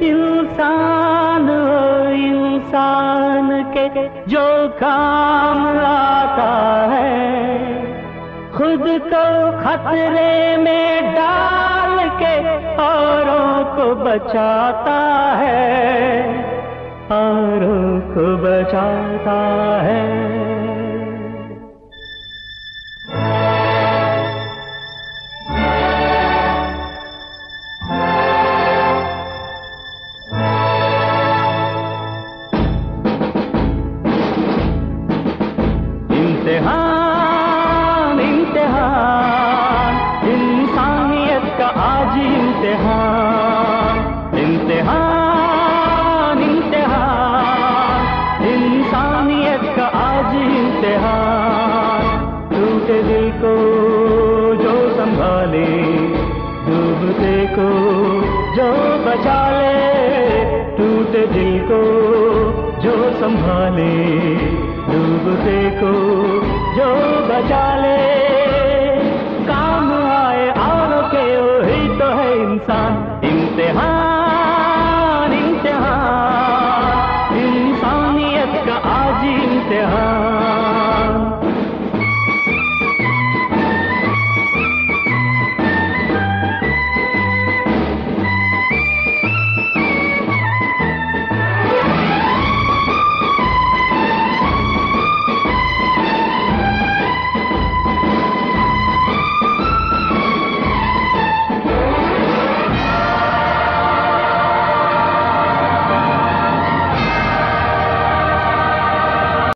इंसान हो इंसान के जो काम आता है, खुद को खतरे में डाल के औरों को बचाता है, औरों को बचाता है। इम्तिहान इम्तिहान इंसानियत का आज इम्तिहान, इम्तिहान इम्तिहान इंसानियत का आज इम्तिहान। टूटे दिल को जो संभाले, डूबते को जो बचा ले, टूटे दिल को जो संभाले, डूबते को जो बचा ले, काम आए औरों के वही तो है इंसान।